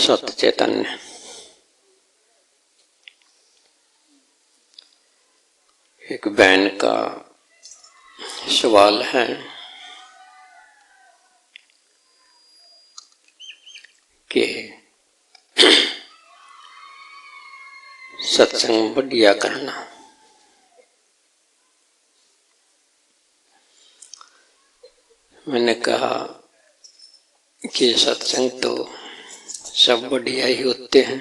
सत चैतन्य। एक बहन का सवाल है कि सत्संग बढ़िया करना। मैंने कहा कि सत्संग तो सब बढ़िया ही होते हैं।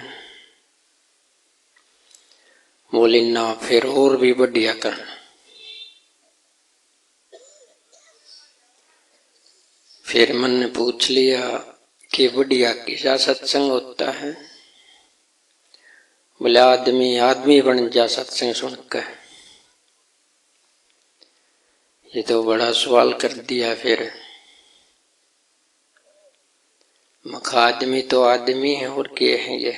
बोली ना, फिर और भी बढ़िया करना। फिर मैंने पूछ लिया कि बढ़िया किसा सत्संग होता है। बोले आदमी आदमी बन जा सत्संग सुनकर। ये तो बड़ा सवाल कर दिया। फिर मखा आदमी तो आदमी है और क्या है ये।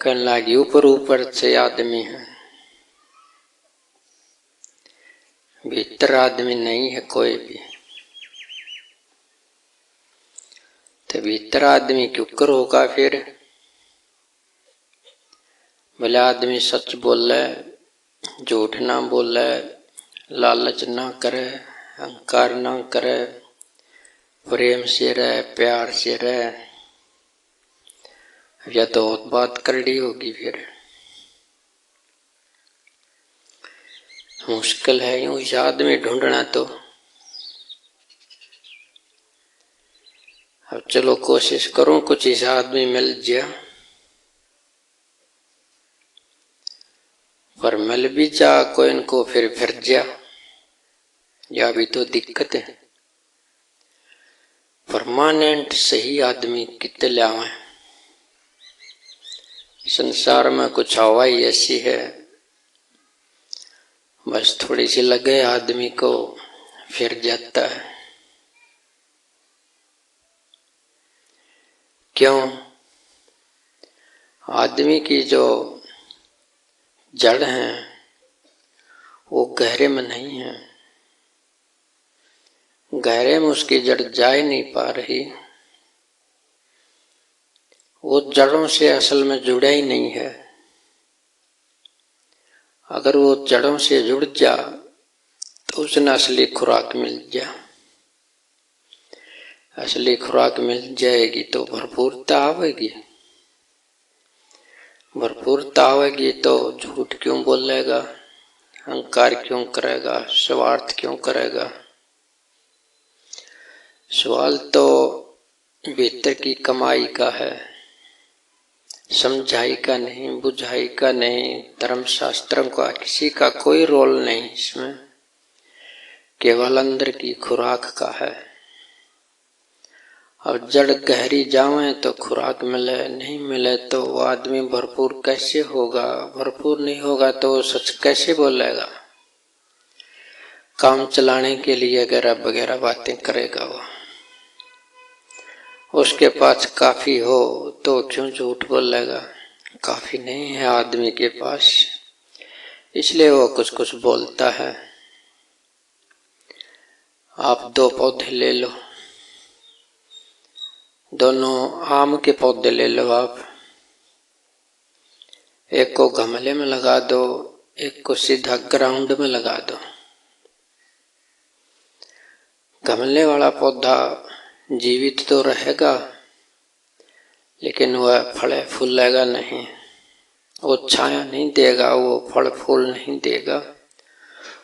कहने लगी ऊपर ऊपर से आदमी है, भीतर आदमी नहीं है कोई भी। तो भीतर आदमी क्यों कर होगा फिर। बोले आदमी सच बोले, झूठ ना बोले, लालच ना करे, अहंकार ना करे, प्रेम से रहे, प्यार से रहे। या तो बात कर ली होगी। फिर मुश्किल है यूं इस आदमी ढूंढना। तो अब चलो कोशिश करूं कुछ इस आदमी मिल जाए। पर मिल भी जा कोई इनको फिर जा, या भी तो दिक्कत है। परमानेंट सही आदमी कितने लावे। संसार में कुछ हवा ही ऐसी है, बस थोड़ी सी लगे आदमी को फिर जाता है। क्यों? आदमी की जो जड़ है वो गहरे में नहीं है। गहरे में उसकी जड़ जा ही नहीं पा रही। वो जड़ों से असल में जुड़ा ही नहीं है। अगर वो जड़ों से जुड़ जा तो उसने असली खुराक मिल जा। असली खुराक मिल जाएगी तो भरपूरता आवेगी। भरपूरता आवेगी तो झूठ क्यों बोलेगा, अहंकार क्यों करेगा, स्वार्थ क्यों करेगा। सवाल तो भीतर की कमाई का है, समझाई का नहीं, बुझाई का नहीं, धर्मशास्त्रों का किसी का कोई रोल नहीं इसमें। केवल अंदर की खुराक का है। और जड़ गहरी जावे तो खुराक मिले, नहीं मिले तो वो आदमी भरपूर कैसे होगा। भरपूर नहीं होगा तो सच कैसे बोलेगा। काम चलाने के लिए वगैरह वगैरह बातें करेगा वो। उसके पास काफी हो तो क्यों झूठ बोलेगा। काफी नहीं है आदमी के पास, इसलिए वो कुछ कुछ बोलता है। आप 2 पौधे ले लो, दोनों आम के पौधे ले लो आप। एक को गमले में लगा दो, एक को सीधा ग्राउंड में लगा दो। गमले वाला पौधा जीवित तो रहेगा लेकिन वह फल फूलेगा नहीं, वो छाया नहीं देगा, वो फल फूल नहीं देगा।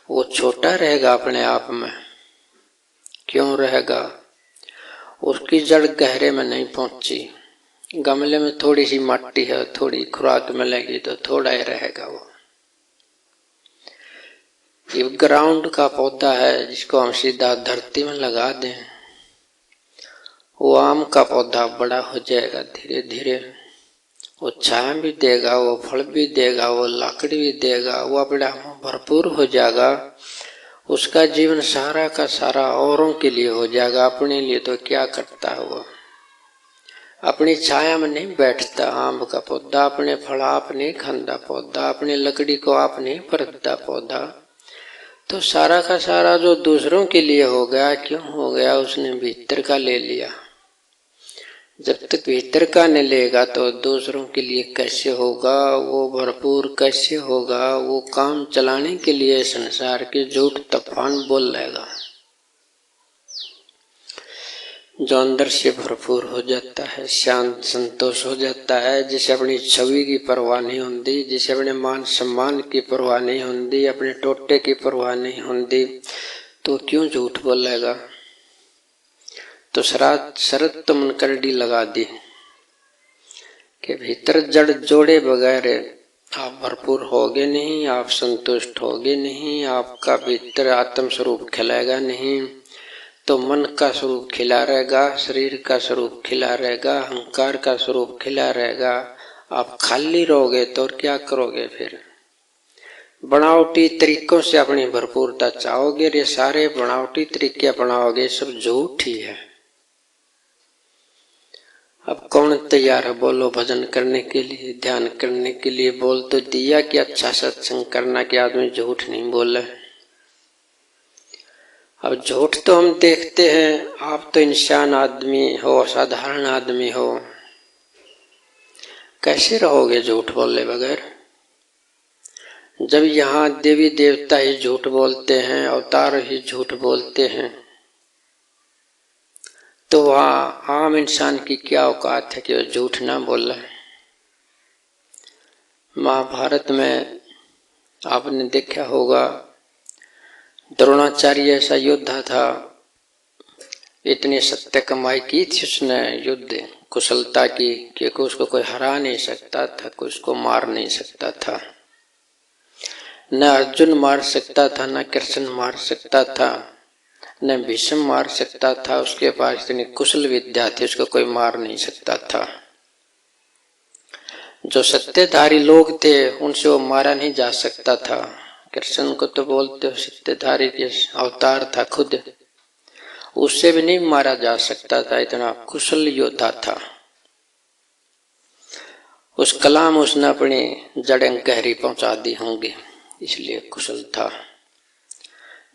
वो छोटा रहेगा अपने आप में। क्यों रहेगा? उसकी जड़ गहरे में नहीं पहुंची। गमले में थोड़ी सी मिट्टी है, थोड़ी खुराक मिलेगी तो थोड़ा ही रहेगा वो। ये ग्राउंड का पौधा है जिसको हम सीधा धरती में लगा दें, वो आम का पौधा बड़ा हो जाएगा धीरे धीरे। वो छाया भी देगा, वो फल भी देगा, वो लकड़ी भी देगा, वो अपने भरपूर हो जाएगा। उसका जीवन सारा का सारा औरों के लिए हो जाएगा, अपने लिए तो क्या करता है वो। अपनी छाया में नहीं बैठता। आम का पौधा अपने फल आप नहीं खांदा पौधा, अपनी लकड़ी को आप नहीं परतता पौधा। तो सारा का सारा जो दूसरों के लिए हो गया, क्यों हो गया? उसने भीतर का ले लिया। जब तक भीतर का नहीं लेगा तो दूसरों के लिए कैसे होगा, वो भरपूर कैसे होगा, वो काम चलाने के लिए संसार के झूठ तूफान बोल लेगा। जो अंदर से भरपूर हो जाता है, शांत संतोष हो जाता है, जिसे अपनी छवि की परवाह नहीं होती, जिसे अपने मान सम्मान की परवाह नहीं होती, अपने टोटे की परवाह नहीं होती, तो क्यों झूठ बोलेगा। तो शरत तो मनकरडी लगा दी कि भीतर जड़ जोड़े बगैर आप भरपूर होगे नहीं, आप संतुष्ट होगे नहीं, आपका भीतर आत्म स्वरूप खिलाएगा नहीं, तो मन का स्वरूप खिला रहेगा, शरीर का स्वरूप खिला रहेगा, अहंकार का स्वरूप खिला रहेगा। आप खाली रहोगे तो और क्या करोगे फिर। बनावटी तरीकों से अपनी भरपूरता चाहोगे, ये सारे बनावटी तरीके अपनाओगे, सब झूठ ही है। अब कौन तैयार है बोलो भजन करने के लिए, ध्यान करने के लिए। बोल तो दिया कि अच्छा सत्संग करना, कि आदमी झूठ नहीं बोले। अब झूठ तो हम देखते हैं, आप तो इंसान आदमी हो, साधारण आदमी हो, कैसे रहोगे झूठ बोले बगैर। जब यहाँ देवी देवता ही झूठ बोलते हैं, अवतार ही झूठ बोलते हैं, तो वहाँ आम इंसान की क्या औकात है कि वो झूठ ना बोले। महाभारत में आपने देखा होगा, द्रोणाचार्य ऐसा योद्धा था, इतनी सत्य कमाई की थी उसने, युद्ध कुशलता की कि उसको कोई हरा नहीं सकता था, कोई उसको मार नहीं सकता था। न अर्जुन मार सकता था, न कृष्ण मार सकता था, न भीष्म मार सकता था। उसके पास इतनी कुशल विद्या थी, उसको कोई मार नहीं सकता था। जो सत्यधारी लोग थे उनसे वो मारा नहीं जा सकता था। कृष्ण को तो बोलते हो सत्यधारी के अवतार था खुद, उससे भी नहीं मारा जा सकता था, इतना कुशल योद्धा था। उस कलाम उसने अपनी जड़ें गहरी पहुंचा दी होंगी, इसलिए कुशल था।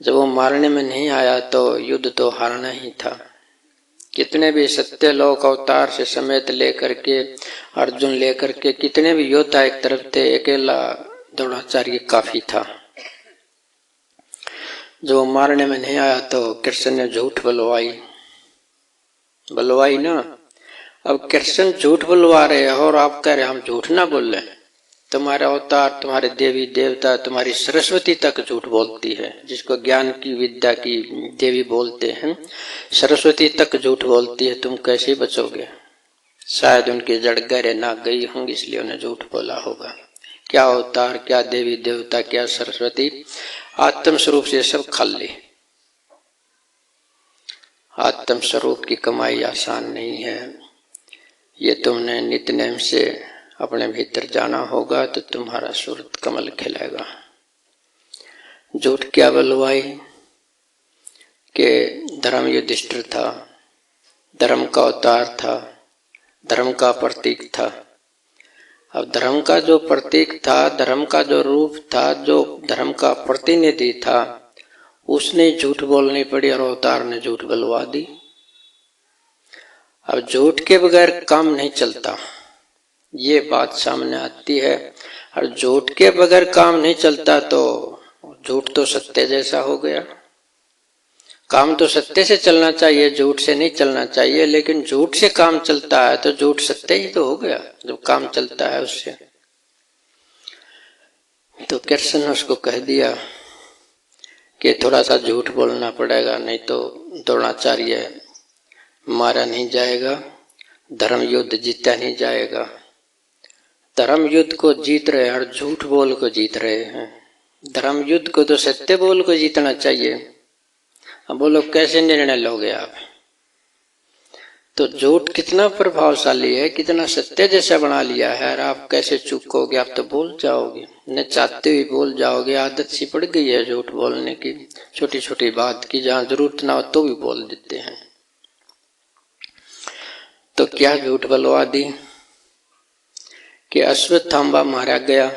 जब वो मारने में नहीं आया तो युद्ध तो हारना ही था। कितने भी सत्य लोक अवतार से समेत लेकर के, अर्जुन लेकर के कितने भी योद्धा एक तरफ थे, अकेला द्रोणाचार्य काफी था। जो मारने में नहीं आया तो कृष्ण ने झूठ बुलवाई ना। अब कृष्ण झूठ बुलवा रहे हैं और आप कह रहे हम झूठ ना बोल रहे। तुम्हारे अवतार, तुम्हारे देवी देवता, तुम्हारी सरस्वती तक झूठ बोलती है, जिसको ज्ञान की विद्या की देवी बोलते हैं, सरस्वती तक झूठ बोलती है। तुम कैसे बचोगे। शायद उनकी जड़ गहरे ना गई होंगी, इसलिए उन्हें झूठ बोला होगा। क्या अवतार, क्या देवी देवता, क्या सरस्वती, आत्म स्वरूप से सब खाली। आत्म स्वरूप की कमाई आसान नहीं है। ये तुमने नित्य नेम से अपने भीतर जाना होगा तो तुम्हारा सूरत कमल खिलेगा। झूठ क्या बलवाई कि धर्म युधिष्ठिर था, धर्म का अवतार था, धर्म का प्रतीक था। अब धर्म का जो प्रतीक था, धर्म का जो रूप था, जो धर्म का प्रतिनिधि था, उसने झूठ बोलनी पड़ी और अवतार ने झूठ बुलवा दी। अब झूठ के बगैर काम नहीं चलता, ये बात सामने आती है। और झूठ के बगैर काम नहीं चलता तो झूठ तो सत्य जैसा हो गया। काम तो सत्य से चलना चाहिए, झूठ से नहीं चलना चाहिए, लेकिन झूठ से काम चलता है तो झूठ सत्य ही तो हो गया जब काम चलता है उससे। तो कृष्ण ने उसको कह दिया कि थोड़ा सा झूठ बोलना पड़ेगा, नहीं तो द्रोणाचार्य मारा नहीं जाएगा, धर्म युद्ध जीता नहीं जाएगा। धर्म युद्ध को जीत रहे हैं और झूठ बोल को जीत रहे हैं। धर्म युद्ध को तो सत्य बोल को जीतना चाहिए। अब बोलो कैसे निर्णय लोगे आप। तो झूठ कितना प्रभावशाली है, कितना सत्य जैसा बना लिया है, और आप कैसे चूकोगे। आप तो बोल जाओगे, न चाहते हुए बोल जाओगे। आदत सी पड़ गई है झूठ बोलने की, छोटी छोटी बात की, जहां जरूरत ना हो तो भी बोल देते हैं। तो क्या झूठ बुलवा दी कि अश्वत्थामा मारा गया,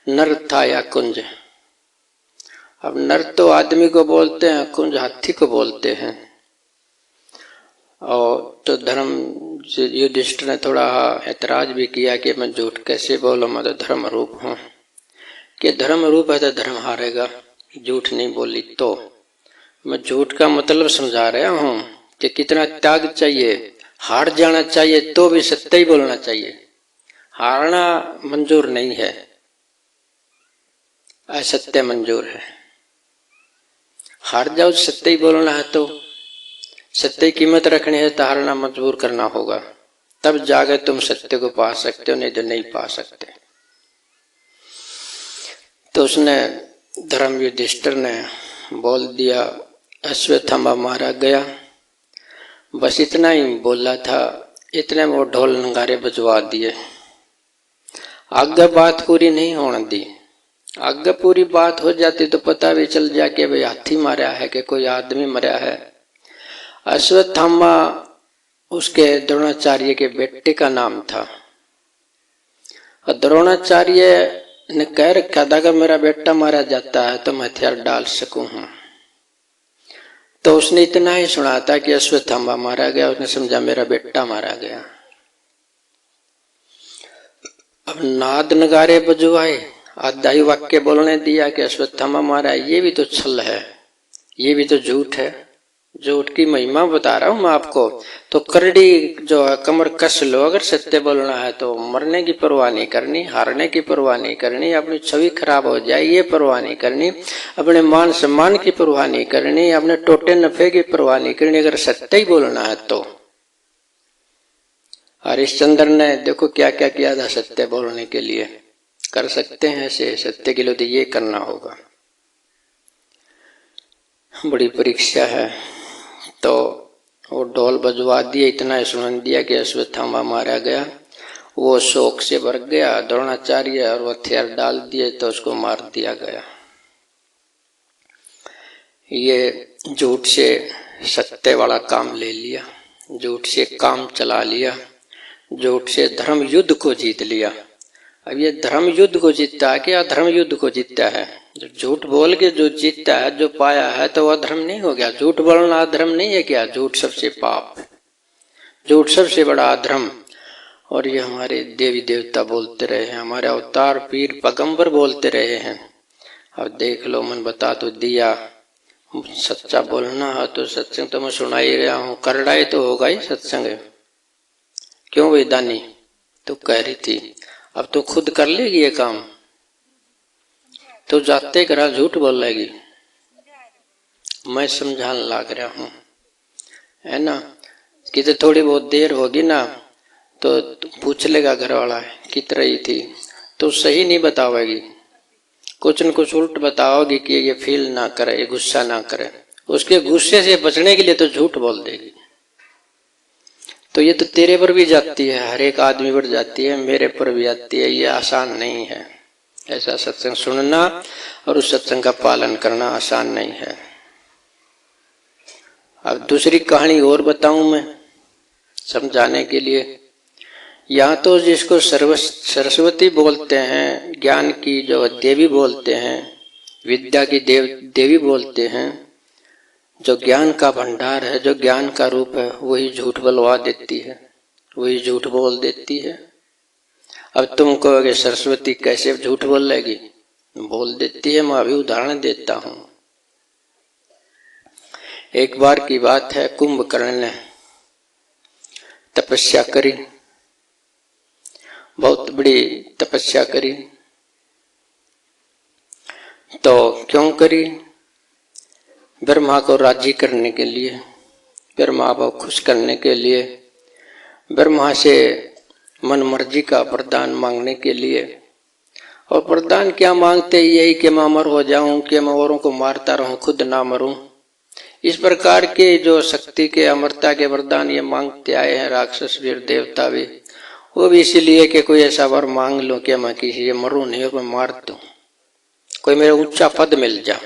नर था या कुंज। अब नर तो आदमी को बोलते हैं, कुंज हाथी को बोलते हैं। और तो धर्म युधिष्ठिर ने थोड़ा ऐतराज भी किया कि मैं झूठ कैसे बोलूं, मैं तो धर्म रूप हूं। कि धर्म रूप है तो धर्म हारेगा, झूठ नहीं बोली तो। मैं झूठ का मतलब समझा रहा हूं कि कितना त्याग चाहिए, हार जाना चाहिए तो भी सत्य ही बोलना चाहिए, हारना मंजूर नहीं है, असत्य मंजूर है। हार जाओ, सत्य ही बोलना है तो सत्य की कीमत रखनी है तो हारना मजबूर करना होगा, तब जाके तुम सत्य को पा सकते हो, नहीं तो नहीं पा सकते। तो उसने धर्म युधिष्ठिर ने बोल दिया, अश्वत्थामा मारा गया। बस इतना ही बोला था, इतने में वो ढोल नगारे बजवा दिए। आगे बात पूरी नहीं होने दी। आगे पूरी बात हो जाती तो पता भी चल जाए कि भाई हाथी मारा है कि कोई आदमी मरा है। अश्वत्थामा उसके द्रोणाचार्य के बेटे का नाम था। और द्रोणाचार्य ने कह रखा था अगर मेरा बेटा मारा जाता है तो मैं हथियार डाल सकूं हूं। तो उसने इतना ही सुना था कि अश्वत्थामा मारा गया, उसने समझा मेरा बेटा मारा गया। अब नाद नगारे बजवाए, आदाई वाक्य बोलने दिया कि अश्वत्थामा मारा, ये भी तो छल है, ये भी तो झूठ है। झूठ की महिमा बता रहा हूं मैं आपको। तो करड़ी जो है कमर कस लो, अगर सत्य बोलना है तो मरने की परवाह नहीं करनी, हारने की परवाह नहीं करनी, अपनी छवि खराब हो जाए ये परवाह नहीं करनी, अपने मान सम्मान की परवाह नहीं करनी, अपने टोटे नफे की परवाह नहीं करनी, अगर सत्य ही बोलना है तो। हरिश्चंद्र ने देखो क्या क्या किया था सत्य बोलने के लिए। कर सकते हैं ऐसे, सत्य के लिए तो ये करना होगा। बड़ी परीक्षा है। तो वो ढोल बजवा दिए, इतना ही सुन दिया कि अश्वत्थामा मारा गया। वो शोक से भर गया द्रोणाचार्य, और वो हथियार डाल दिए तो उसको मार दिया गया। ये झूठ से सत्य वाला काम ले लिया, झूठ से काम चला लिया, झूठ से धर्म युद्ध को जीत लिया। अब ये धर्म युद्ध को जीतता है कि अधर्म युद्ध को जीतता है? जो झूठ बोल के जो जीतता है, जो पाया है, तो वह धर्म नहीं हो गया? झूठ बोलना अधर्म नहीं है क्या? झूठ सबसे पाप, झूठ सबसे बड़ा अधर्म। और ये हमारे देवी देवता बोलते रहे हैं, हमारे अवतार पीर पैगंबर बोलते रहे हैं। अब देख लो, मन बता तो दिया। सच्चा बोलना है तो सत्संग तो मैं सुना ही रहा हूँ, करड़ाई तो होगा ही सत्संग। क्यों वेदानी तो कह रही थी, अब तो खुद कर लेगी ये काम, तो जाते करा झूठ बोल लेगी। मैं समझाने लग रहा हूं, है ना, कि तो थोड़ी बहुत देर होगी ना तो पूछ लेगा घर वाला कित रही थी, तो सही नहीं बताओगी, कुछ न कुछ उल्ट बताओगी कि ये फील ना करे, ये गुस्सा ना करे। उसके गुस्से से बचने के लिए तो झूठ बोल देगी। तो ये तो तेरे पर भी जाती है, हर एक आदमी पर जाती है, मेरे पर भी आती है। ये आसान नहीं है, ऐसा सत्संग सुनना और उस सत्संग का पालन करना आसान नहीं है। अब दूसरी कहानी और बताऊं मैं समझाने के लिए। यहाँ तो जिसको सरस्वती बोलते हैं, ज्ञान की जो देवी बोलते हैं, विद्या की देवी बोलते हैं, जो ज्ञान का भंडार है, जो ज्ञान का रूप है, वही झूठ बोलवा देती है, वही झूठ बोल देती है। अब तुम कहोगे सरस्वती कैसे झूठ बोल लेगी? बोल देती है। मैं अभी उदाहरण देता हूं। एक बार की बात है, कुंभकर्ण ने तपस्या करी, बहुत बड़ी तपस्या करी। तो क्यों करी? ब्रह्मा को राजी करने के लिए, ब्रह्मा को खुश करने के लिए, ब्रह्मा से मन मर्जी का वरदान मांगने के लिए। और वरदान क्या मांगते? यही कि मैं अमर हो जाऊं, कि मैं औरों को मारता रहूं, खुद ना मरूं। इस प्रकार के जो शक्ति के, अमरता के वरदान ये मांगते आए हैं राक्षस वीर देवता भी। वो भी इसीलिए कि कोई ऐसा वर मांग लो कि मैं किसी मरूं नहीं और मैं मार दूं, कोई मेरा ऊंचा पद मिल जा।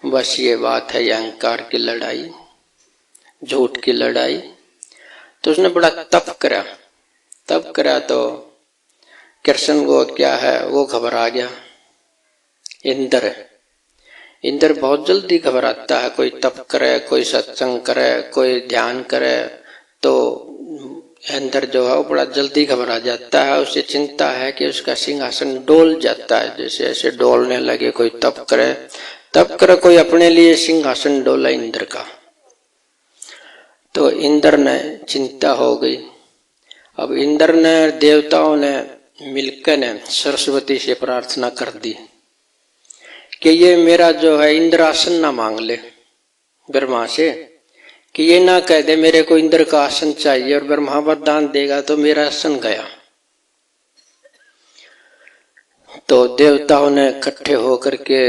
बस ये बात है, ये अहंकार की लड़ाई, झूठ की लड़ाई। तो उसने बड़ा तप करा, तप करा तो कृष्ण को क्या है, वो घबरा गया। इंद्र बहुत जल्दी घबराता है। कोई तप करे, कोई सत्संग करे, कोई ध्यान करे तो अंदर जो है वो बड़ा जल्दी घबरा जाता है। उसे चिंता है कि उसका सिंहासन डोल जाता है, जैसे ऐसे डोलने लगे। कोई तप करे कोई अपने लिए सिंहासन डोला इंद्र का। तो इंद्र ने चिंता हो गई। अब इंद्र ने देवताओं ने मिलकर ने सरस्वती से प्रार्थना कर दी कि ये मेरा जो है इंद्रासन ना मांग ले ब्रह्मा से, कि ये ना कह दे मेरे को इंद्र का आसन चाहिए और ब्रह्मा वरदान देगा तो मेरा आसन गया। तो देवताओं ने इकट्ठे होकर के,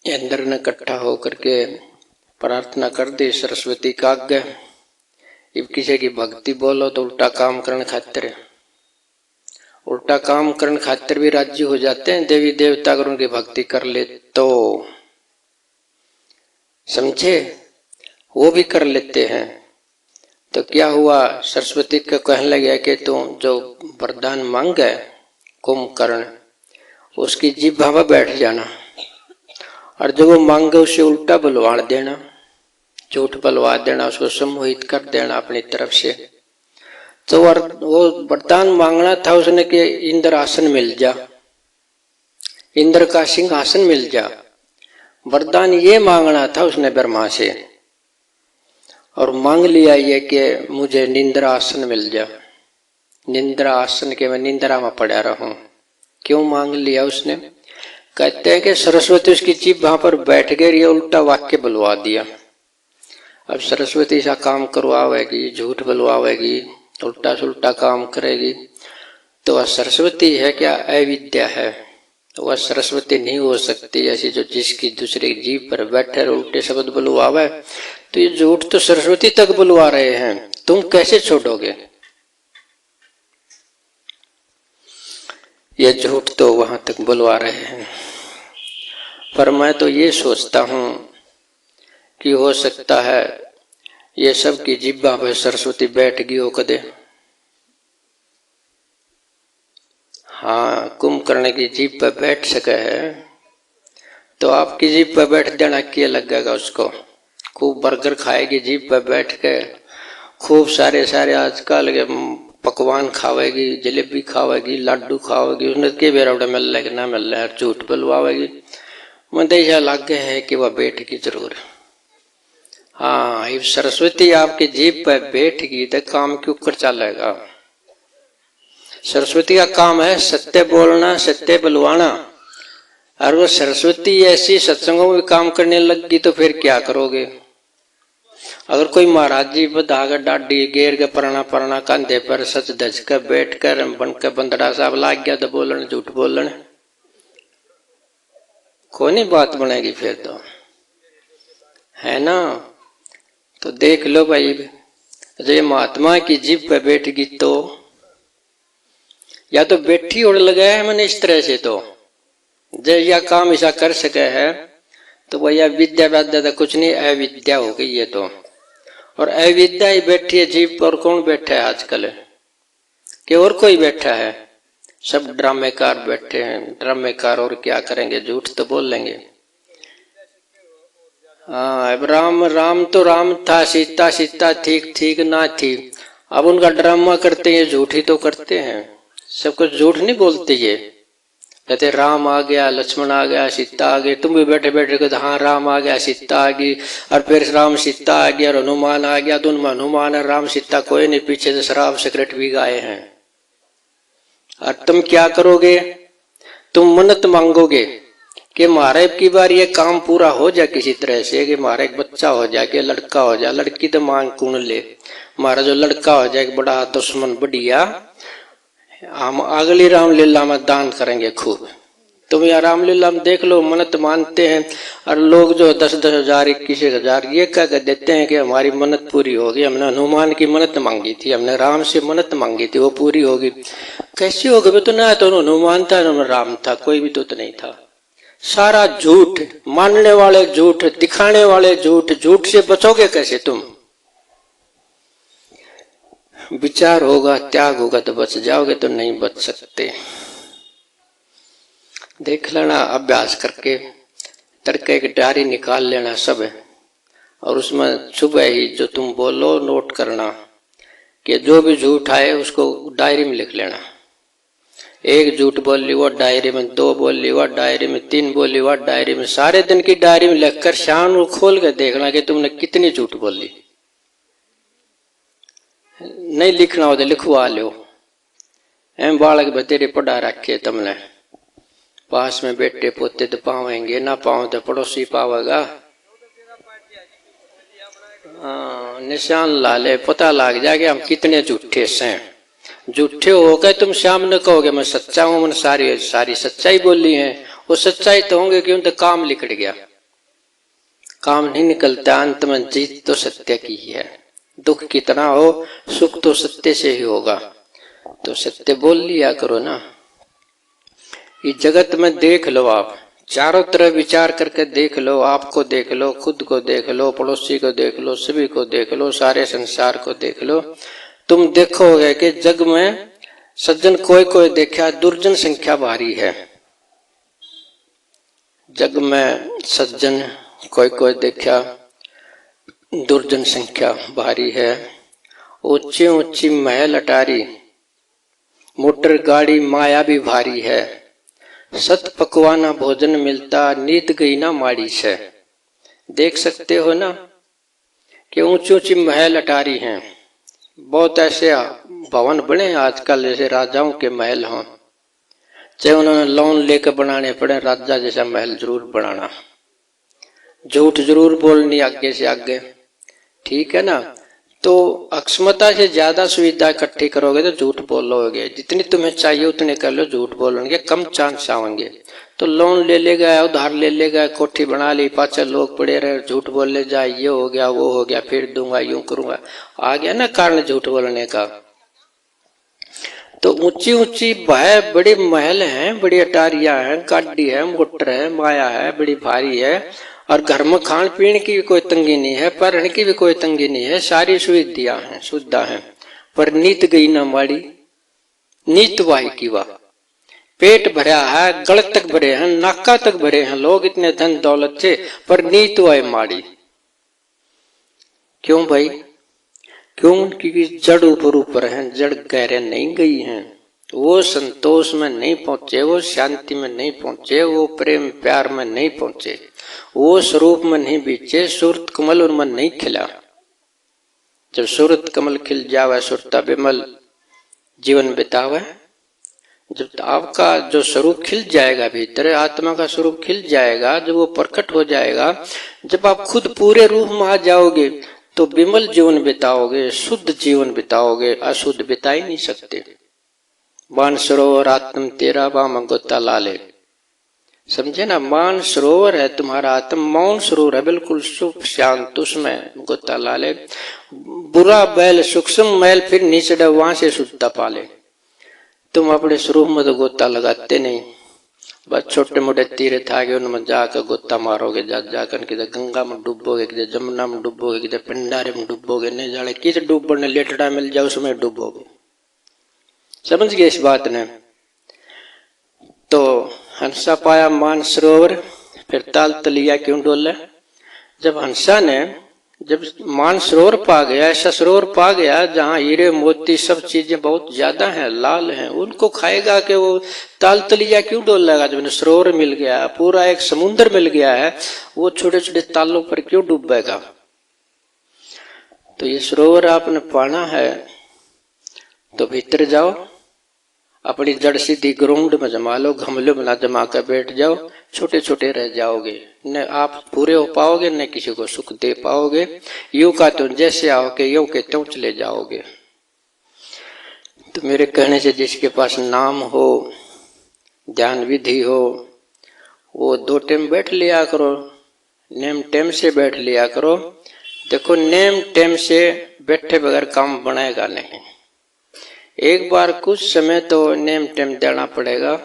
इंद्र ने इकट्ठा होकर के प्रार्थना कर दी सरस्वती का आज्ञा। अब किसी की भक्ति बोलो तो उल्टा काम करने खातिर भी राजी हो जाते हैं। देवी देवता अगर उनकी भक्ति कर ले तो समझे, वो भी कर लेते हैं। तो क्या हुआ, सरस्वती को कहने लगे कि तू जो वरदान मांगे कुंभकर्ण, उसकी जिह्वा पर बैठ जाना और जो वो मांगे उसे उल्टा बुलवा देना, झूठ बुलवा देना, उसको सम्मोहित कर देना अपनी तरफ से। तो वो वरदान मांगना था उसने कि इंद्र आसन मिल जा, इंद्र का सिंहासन मिल जा। वरदान ये मांगना था उसने ब्रह्मा से, और मांग लिया ये कि मुझे निंद्रा आसन मिल जा। निंद्रा आसन के मैं निंद्रा में पड़ा रहूं। क्यों मांग लिया उसने? कहते हैं कि सरस्वती उसकी जीभ वहां पर बैठ गई, ये उल्टा वाक्य बुलवा दिया। अब सरस्वती सा काम करवावेगी, झूठ बुलवावेगी, उल्टा सुल्टा काम करेगी, तो वह सरस्वती है क्या? अविद्या है। वह सरस्वती नहीं हो सकती। ऐसी जो जिसकी दूसरे जीभ पर बैठे उल्टे शब्द बुलवावे, तो ये झूठ तो सरस्वती तक बुलवा रहे हैं, तुम कैसे छोड़ोगे? ये झूठ तो वहां तक बुलवा रहे हैं। पर मैं तो ये सोचता हूं कि हो सकता है ये सब की जिब्बा पर सरस्वती बैठ गई हो कदे। हाँ, कुंभकर्ण की जीभ पर बैठ सके है तो आपकी जीभ पर बैठ जाना क्या लगेगा उसको? खूब बर्गर खाएगी जीभ पर बैठ के, खूब सारे आजकल के पकवान खावेगी, जलेबी खावेगी, लड्डू खावेगी, उसने के बेरा मिल रहा ना मिल रहा है, झूठ बुलवावेगी। मुझे ऐसा लगे है कि वह बैठेगी जरूर। हाँ, if सरस्वती आपकी जीभ पर बैठेगी तो काम क्यों कर चलेगा? सरस्वती का काम है सत्य बोलना, सत्य बुलवाना। और वो सरस्वती ऐसी सत्संगों में काम करने लगी तो फिर क्या करोगे? अगर कोई महाराज जी बधागा डाडी गेर के पराना कंधे पर सच धज कर बैठ कर बनकर बंदड़ा साहब लाग गया तो बोलन, झूठ बोलन, कोई नहीं बात बनेगी फिर तो, है ना? तो देख लो भाई, ये महात्मा की जीभ पे बैठगी तो या तो बैठी उड़ लगाया है मैंने इस तरह से, तो जब यह काम ऐसा कर सके है तो भैया विद्या विद्या तो कुछ नहीं, अविद्या हो गई है तो। और अविद्या ही बैठी है जीभ पर। कौन बैठा है आजकल? कि और कोई बैठा है? सब ड्रामेकार बैठे हैं। ड्रामेकार और क्या करेंगे? झूठ तो बोल लेंगे। हाँ, अब राम तो राम था, सीता ठीक ना थी। अब उनका ड्रामा करते हैं, झूठ ही तो करते हैं। सब कुछ झूठ नहीं बोलते। ये कहते राम आ गया, लक्ष्मण आ गया, सीता आ गई। तुम भी बैठे बैठे कहते हाँ राम आ गया, सीता आ गई, और फिर राम सीता आ गया और हनुमान आ गया। तो उनमें हनुमान और राम सीता कोई नहीं, पीछे से शराब सिगरेट भी गाए हैं। और तुम क्या करोगे? तुम मन्नत मांगोगे कि हमारे की बार ये काम पूरा हो जाए किसी तरह से, कि हमारा एक बच्चा हो जाए, कि लड़का हो जाए। लड़की तो मांग कौन ले? हमारा जो लड़का हो जाए बड़ा दुश्मन बढ़िया, हम अगली रामलीला में दान करेंगे खूब। तुम यार रामलीला में देख लो, मन्नत मानते हैं और लोग जो 10-10 हजार 21 हजार ये कह कर देते हैं कि हमारी मन्नत पूरी होगी। हमने हनुमान की मन्नत मांगी थी, हमने राम से मन्नत मांगी थी, वो पूरी होगी। कैसी होगी? तो ना तो हनुमान था ना राम था, कोई भी तो नहीं था। सारा झूठ, मानने वाले झूठ, दिखाने वाले झूठ। झूठ से बचोगे कैसे तुम? विचार होगा, त्याग होगा तो बच जाओगे, तो नहीं बच सकते। देख लेना अभ्यास करके, तड़के एक डायरी निकाल लेना सब, और उसमें सुबह ही जो तुम बोलो नोट करना कि जो भी झूठ आए उसको डायरी में लिख लेना। एक झूठ बोल ली वो डायरी में, दो बोल ली वो डायरी में, तीन बोल ली वो डायरी में, सारे दिन की डायरी में लिखकर शाम को खोल कर देखना कि तुमने कितनी झूठ बोल ली। नहीं लिखना हो तो लिखवा लो। एम बालक बतेरे पढ़ा रखे तुमने, पास में बेटे पोते तो पावेंगे, ना पाओ तो पड़ोसी पावेगा। निशान ला ले, पता लग जाएगा हम कितने झूठे से। झूठे हो गए तुम सामने कहोगे मैं सच्चा हूं, मैंने सारी सच्चाई बोली है। वो सच्चाई तो होंगे क्यों, तो काम निकल गया। काम नहीं निकलता, अंत में जीत तो सत्य की है। दुख कितना हो सुख तो सत्य से ही होगा। तो सत्य बोल लिया करो ना। इस जगत में देख लो, आप चारों तरफ विचार करके देख लो, आपको देख लो, खुद को देख लो, पड़ोसी को देख लो, सभी को देख लो, सारे संसार को देख लो। तुम देखोगे कि जग में सज्जन कोई कोई देखा, दुर्जन संख्या भारी है। जग में सज्जन कोई कोई देखा, दुर्जन संख्या भारी है। ऊंची ऊंची महल अटारी, मोटर गाड़ी माया भी भारी है। सत पकवाना भोजन मिलता, नीत गई ना माड़ी से। देख सकते हो ना कि ऊंची ऊंची महल अटारी हैं। बहुत ऐसे भवन बने आजकल जैसे राजाओं के महल हों, चाहे उन्होंने लोन लेकर बनाने पड़े, राजा जैसा महल जरूर बनाना। झूठ जरूर बोलनी आगे से आगे, ठीक है ना। तो अक्षमता से ज्यादा सुविधा इकट्ठी करोगे तो झूठ बोलोगे। जितनी तुम्हें चाहिए उतने कर लो, झूठ बोलोगे कम चांस आवेंगे। तो लोन ले लेगा, उधार ले लेगा, कोठी बना ली, पांच लोग पड़े रहे, झूठ बोल ले जाए, ये हो गया वो हो गया, फिर दूंगा यूं करूंगा, आ गया ना कारण झूठ बोलने का। तो ऊंची ऊंची बड़े महल हैं, बड़ी अटारियां हैं, गाड़ी है, मोटर है, माया है, बड़ी भारी है। और घर में खान पीने की भी कोई तंगी नहीं है, पढ़ने की भी कोई तंगी नहीं है, सारी सुविधा है। पर नीत गई ना माड़ी, नीत वाही की वाह। पेट भरा है, गल तक भरे हैं, नाका तक भरे हैं लोग, इतने धन दौलत से, पर नीत वाही माड़ी। क्यों भाई? क्यों? क्योंकि जड़ ऊपर है, जड़ गहरे नहीं गई है। वो संतोष में नहीं पहुंचे, वो शांति में नहीं पहुंचे, वो प्रेम प्यार में नहीं पहुंचे, वो स्वरूप में नहीं बीचे, सूरत कमल उनमें नहीं खिला। जब सूरत कमल खिल जावे, सुरता विमल जीवन बितावे, जब आपका जो स्वरूप खिल जाएगा, भीतर आत्मा का स्वरूप खिल जाएगा, जब वो प्रकट हो जाएगा, जब आप खुद पूरे रूप में आ जाओगे तो विमल जीवन बिताओगे, शुद्ध जीवन बिताओगे, अशुद्ध बिता ही नहीं सकते। मान सरोवर आत्म तेरा वाम गोता लाले, समझे ना। मान सरोवर है तुम्हारा, आत्म मौन सरोवर है, बिल्कुल सुख शांत, उसमें गोता लाले। बुरा बैल सूक्ष्म मैल फिर नीचे वहां से शुद्धता पाले। तुम अपने स्वरूप में तो गोता लगाते नहीं, बस छोटे मोटे तीर्थ आगे उनमें जाकर गोता मारोगे, जाकर किधर गंगा में डूबोगे, किधर जमुना में डूबोगे, किधर पिंडारे में डूबोगे, नहीं जाने किस डूबने लेटड़ा मिल जाए उसमें डूबोगे। समझ गए इस बात ने? तो हंसा पाया मान सरोवर, फिर ताल तलिया क्यों डोले। जब हंसा ने जब मान सरोवर पा गया, ऐसा सरोवर पा गया जहाँ हीरे मोती सब चीजें बहुत ज्यादा हैं, लाल हैं, उनको खाएगा कि वो ताल तलिया क्यों डोलेगा। जब सरोवर मिल गया, पूरा एक समुद्र मिल गया है, वो छोटे छोटे तालों पर क्यों डूबेगा। तो ये सरोवर आपने पाना है तो भीतर जाओ, अपनी जड़ सीधी ग्राउंड में जमा लो, गमले में ना जमा कर बैठ जाओ, छोटे छोटे रह जाओगे, न आप पूरे हो पाओगे न किसी को सुख दे पाओगे। यूं का तुम जैसे आओगे यूं के त्यों चले जाओगे। तो मेरे कहने से जिसके पास नाम हो, ध्यान विधि हो, वो 2 टाइम बैठ लिया करो, नेम टाइम से बैठ लिया करो। देखो नेम टाइम से बैठे बगैर काम बनेगा नहीं। एक बार कुछ समय तो नेम टेम देना पड़ेगा।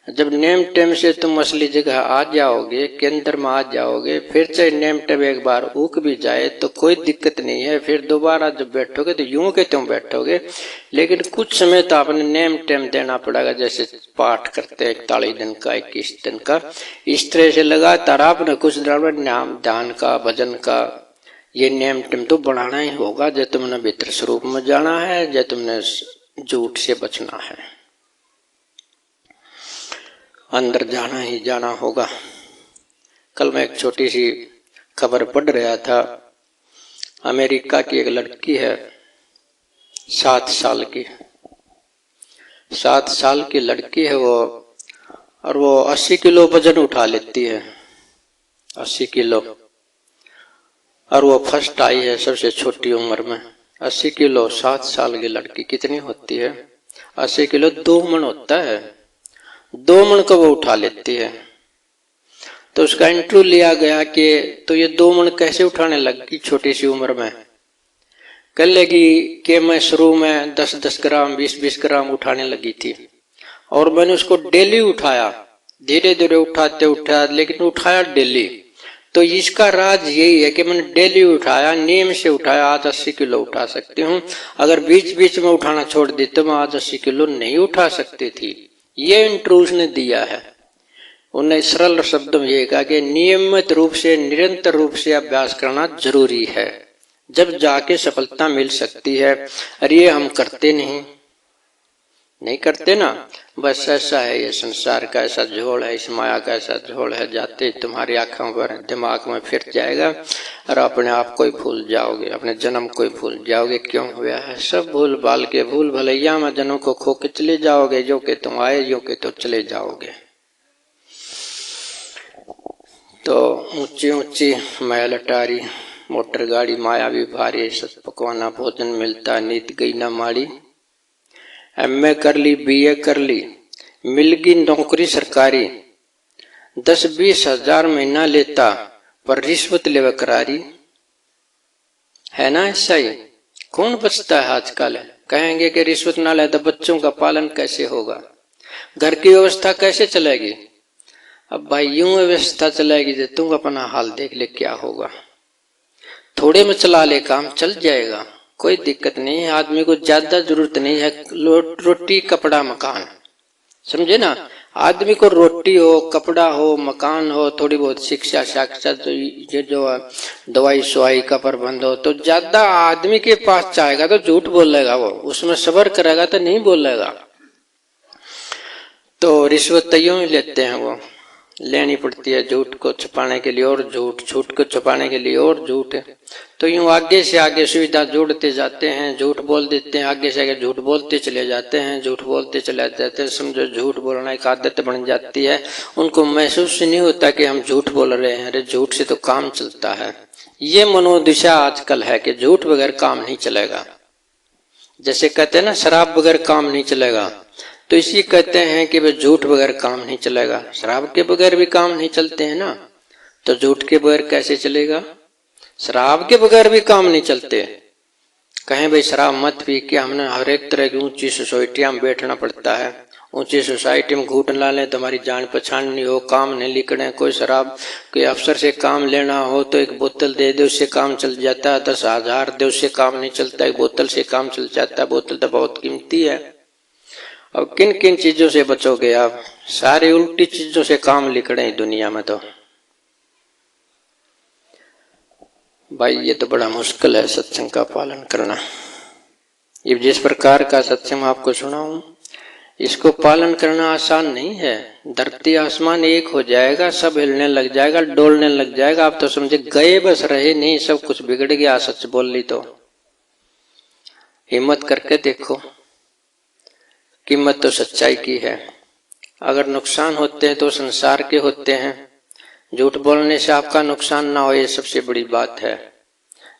जब नेम टेम से तुम असली जगह आ जाओगे, केंद्र में आ जाओगे, फिर चाहे नेम टेम एक बार उग भी जाए तो कोई दिक्कत नहीं है। फिर दोबारा जब बैठोगे तो यूं के तुम बैठोगे, लेकिन कुछ समय तो आपने नेम टेम देना पड़ेगा। जैसे पाठ करते 41 दिन का, 21 दिन का, इस तरह से लगातार आपने कुछ दिन नाम ध्यान का, भजन का, ये नेम टेम तो बढ़ाना ही होगा। जब तुमने भीतर स्वरूप में जाना है, जब तुमने झूठ से बचना है, अंदर जाना ही जाना होगा। कल मैं एक छोटी सी खबर पढ़ रहा था। अमेरिका की एक लड़की है 7 साल की, 7 साल की लड़की है वो, और वो 80 किलो वजन उठा लेती है, 80 किलो। और वो फर्स्ट आई है सबसे छोटी उम्र में। 80 किलो 7 साल की लड़की कितनी होती है? 80 किलो 2 मन होता है, 2 मन को वो उठा लेती है। तो उसका इंटरव्यू लिया गया कि तो ये 2 मन कैसे उठाने लगी छोटी सी उम्र में? कह लगी कि मैं शुरू में 10-10 ग्राम 20-20 ग्राम उठाने लगी थी, और मैंने उसको डेली उठाया, धीरे धीरे उठाते उठाया, लेकिन उठाया डेली। तो इसका राज यही है कि मैंने डेली उठाया, नियम से उठाया। आज 80 किलो उठा सकती हूँ। अगर बीच बीच में उठाना छोड़ दी तो मैं आज 80 किलो नहीं उठा सकती थी। ये इंटरव्यू उसने दिया है। उन्हें सरल शब्दों में ये कहा कि नियमित रूप से, निरंतर रूप से अभ्यास करना जरूरी है, जब जाके सफलता मिल सकती है। अरे ये हम करते नहीं करते ना। बस ऐसा है ये संसार का ऐसा झोल है, इस माया का ऐसा झोल है, जाते तुम्हारी आंखों पर दिमाग में फिर जाएगा और अपने आप को ही भूल जाओगे, अपने जन्म को ही भूल जाओगे। क्यों हुआ है? सब भूल भाल के भूल भलैया में जन्म को खो के चले जाओगे। जो के तुम आए, जो के तो चले जाओगे। तो ऊंची ऊंची महल अटारी, मोटर गाड़ी माया भी भारी, सत पकवाना भोजन मिलता, नीत गई न माड़ी। एमए कर ली, बीए कर ली, मिलगी नौकरी सरकारी, 10-20 हजार महीना लेता, पर रिश्वत लेवे करारी। है ना ऐसा ही? कौन बचता है आजकल? कहेंगे कि रिश्वत ना ले तो बच्चों का पालन कैसे होगा, घर की व्यवस्था कैसे चलेगी? अब भाई यूं व्यवस्था चलेगी तो तुम अपना हाल देख ले क्या होगा। थोड़े में चला ले, काम चल जाएगा, कोई दिक्कत नहीं है। आदमी को ज्यादा जरूरत नहीं है, रोटी कपड़ा मकान, समझे ना। आदमी को रोटी हो, कपड़ा हो, मकान हो, थोड़ी बहुत शिक्षा साक्षात, तो ये जो दवाई सवाई का प्रबंध हो, तो ज्यादा आदमी के पास चाहेगा तो झूठ बोलेगा वो, उसमें सब्र करेगा तो नहीं बोलेगा। तो रिश्वत यूं ही लेते हैं, वो लेनी पड़ती है झूठ को छुपाने के लिए, और झूठ को छुपाने के लिए और झूठ। तो यूं आगे से आगे सुविधा जोड़ते जाते हैं, झूठ बोल देते हैं, आगे से आगे झूठ बोलते चले जाते हैं, झूठ बोलते चले जाते हैं। समझो झूठ बोलना एक आदत बन जाती है। उनको महसूस नहीं होता कि हम झूठ बोल रहे हैं। अरे झूठ से तो काम चलता है। ये मनोदिशा आजकल है कि झूठ बगैर काम नहीं चलेगा। जैसे कहते हैं ना शराब बगैर काम नहीं चलेगा, तो इसी कहते हैं कि भाई झूठ बगैर काम नहीं चलेगा। शराब के बगैर भी काम नहीं चलते हैं ना, तो झूठ के बगैर कैसे चलेगा? शराब के बगैर भी काम नहीं चलते। कहें भाई शराब मत पी के, हमने हर एक तरह की ऊंची सोसाइटियां में बैठना पड़ता है। ऊंची सोसाइटी में घूट ला लें तो हमारी जान पहचान नहीं हो, काम नहीं लिखने। कोई शराब कोई अफसर से काम लेना हो तो एक बोतल दे दे, उससे काम चल जाता है। 10,000 दे, उससे काम नहीं चलता, एक बोतल से काम चल जाता है। बोतल तो बहुत कीमती है। अब किन किन चीजों से बचोगे आप? सारी उल्टी चीजों से काम लिखड़े हैं दुनिया में। तो भाई ये तो बड़ा मुश्किल है सत्संग का पालन करना। ये जिस प्रकार का सत्संग आपको सुनाऊं, इसको पालन करना आसान नहीं है। धरती आसमान एक हो जाएगा, सब हिलने लग जाएगा, डोलने लग जाएगा। आप तो समझे गए बस रहे नहीं, सब कुछ बिगड़ गया सच बोल ली तो। हिम्मत करके देखो, कीमत तो सच्चाई की है। अगर नुकसान होते हैं तो संसार के होते हैं। झूठ बोलने से आपका नुकसान ना हो, ये सबसे बड़ी बात है।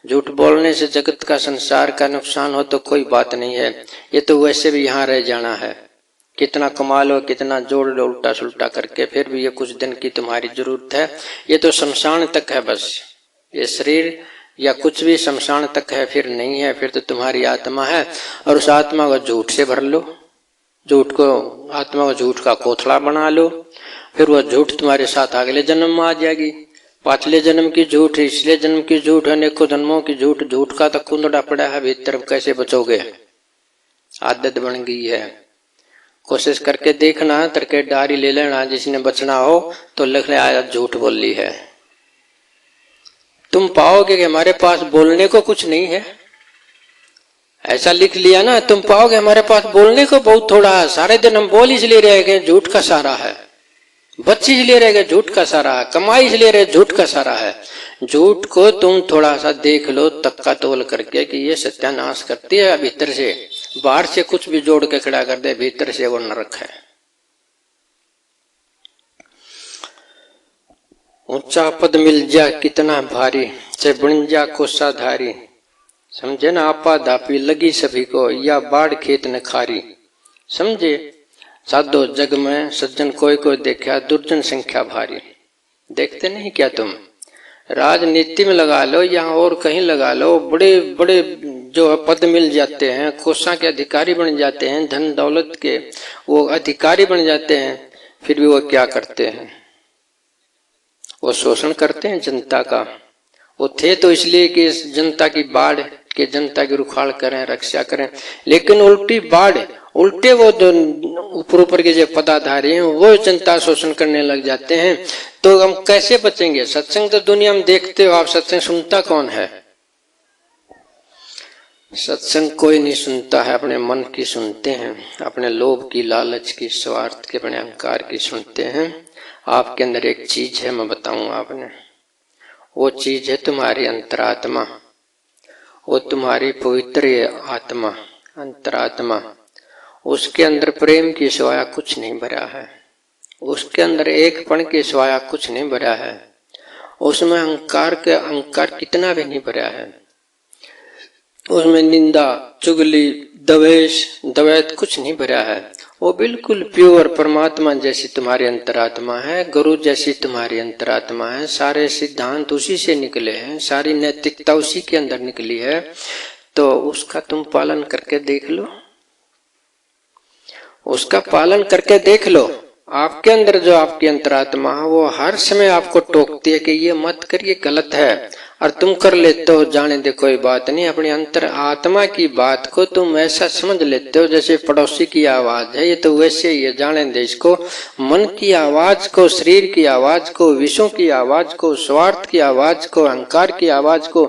झूठ बोलने से जगत का संसार का नुकसान हो तो कोई बात नहीं है, ये तो वैसे भी यहाँ रह जाना है। कितना कमा लो, कितना जोड़ लो उल्टा सुल्टा करके, फिर भी ये कुछ दिन की तुम्हारी जरूरत है। ये तो शमशान तक है बस, ये शरीर या कुछ भी शमशान तक है, फिर नहीं है। फिर तो तुम्हारी आत्मा है, और उस आत्मा को झूठ से भर लो, झूठ को आत्मा को झूठ का कोथड़ा बना लो। फिर वह झूठ तुम्हारे साथ अगले जन्म में आ जाएगी। पाछले जन्म की झूठ, इसलिए जन्म की झूठ, अनेकों जन्मों की झूठ। झूठ का तो कुंदड़ा पड़ा है भीतर, कैसे बचोगे? आदत बन गई है। कोशिश करके देखना, तरके डायरी ले लेना, जिसने बचना हो तो लिख ले आज झूठ बोल ली है। तुम पाओगे कि हमारे पास बोलने को कुछ नहीं है। ऐसा लिख लिया ना, तुम पाओगे हमारे पास बोलने को बहुत थोड़ा है, सारे दिन हम बोल इसलिए रह गए झूठ का सारा है, बच्चे इसलिए रह गए झूठ का सारा है, कमाई इसलिए रहे झूठ का सारा है। झूठ को तुम थोड़ा सा देख लो तक्का तोल करके कि ये सत्यानाश करती है भीतर से, बाहर से कुछ भी जोड़ के खड़ा कर दे, भीतर से वो नरक है। ऊंचा पद मिल जा कितना भारी, से बन जा कोसाधारी। समझे ना, आपा धापी लगी सभी को, या बाढ़ खेत न खारी। समझे, साधो जग में सज्जन कोई कोई देखा, दुर्जन संख्या भारी। देखते नहीं क्या तुम, राजनीति में लगा लो या और कहीं लगा लो, बड़े बड़े जो पद मिल जाते हैं, कोषा के अधिकारी बन जाते हैं, धन दौलत के वो अधिकारी बन जाते हैं, फिर भी वो क्या करते हैं, वो शोषण करते हैं जनता का। वो थे तो इसलिए कि जनता की बाढ़ के, जनता की रुखाड़ करें, रक्षा करें, लेकिन उल्टी बाढ़, उल्टे वो जो ऊपर के जो पदाधारी हैं वो जनता शोषण करने लग जाते हैं, तो हम कैसे बचेंगे। सत्संग तो दुनिया में देखते हो आप, सत्संग सुनता कौन है? सत्संग कोई नहीं सुनता है, अपने मन की सुनते हैं, अपने लोभ की, लालच की, स्वार्थ के, अपने अहंकार की सुनते हैं। आपके अंदर एक चीज है, मैं बताऊंगा आपने, वो चीज है तुम्हारी अंतरात्मा, वो तुम्हारी पवित्र आत्मा, अंतरात्मा। उसके अंदर प्रेम की सिवाय कुछ नहीं भरा है, उसके अंदर एकपन की सिवाय कुछ नहीं भरा है, उसमें अहंकार कितना भी नहीं भरा है, उसमें निंदा, चुगली, द्वेष, द्वैत कुछ नहीं भरा है। वो बिल्कुल प्योर परमात्मा जैसी तुम्हारी अंतरात्मा है, गुरु जैसी तुम्हारी अंतरात्मा है, सारे सिद्धांत उसी से निकले हैं, सारी नैतिकता उसी के अंदर निकली है। तो उसका तुम पालन करके देख लो, उसका पालन करके देख लो। आपके अंदर जो आपकी अंतरात्मा है वो हर समय आपको टोकती है कि ये मत कर, ये गलत है, और तुम कर लेते हो, जाने दे कोई बात नहीं। अपनी अंतर आत्मा की बात को तुम ऐसा समझ लेते हो जैसे पड़ोसी की आवाज है, ये तो वैसे ही है, जाने दे इसको। मन की आवाज को, शरीर की आवाज को, विषयों की आवाज को, स्वार्थ की आवाज को, अहंकार की आवाज को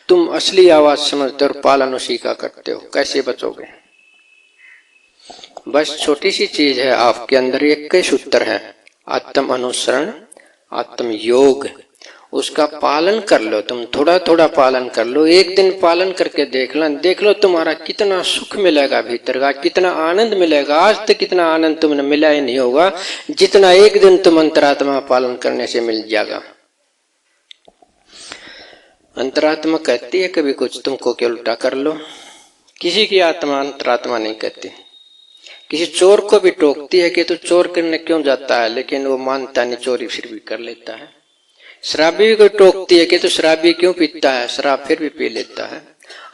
तुम असली आवाज समझते हो और पालन उसी का करते हो। कैसे बचोगे? बस छोटी सी चीज है, आपके अंदर एक ही सूत्र है, आत्म अनुसरण, आत्म योग। उसका पालन कर लो, तुम थोड़ा थोड़ा पालन कर लो, एक दिन पालन करके देख लो तुम्हारा कितना सुख मिलेगा भीतर का, कितना आनंद मिलेगा। आज तक कितना आनंद तुमने मिला ही नहीं होगा जितना एक दिन तुम अंतरात्मा पालन करने से मिल जाएगा। अंतरात्मा कहती है कभी कुछ तुमको क्या उल्टा कर लो, किसी की आत्मा अंतरात्मा नहीं कहती। किसी चोर को भी टोकती है कि तू चोर करने क्यों जाता है, लेकिन वो मानता नहीं, चोरी फिर भी कर लेता है। शराबी को टोकती है कि तू शराबी क्यों पीता है, शराब फिर भी पी लेता है।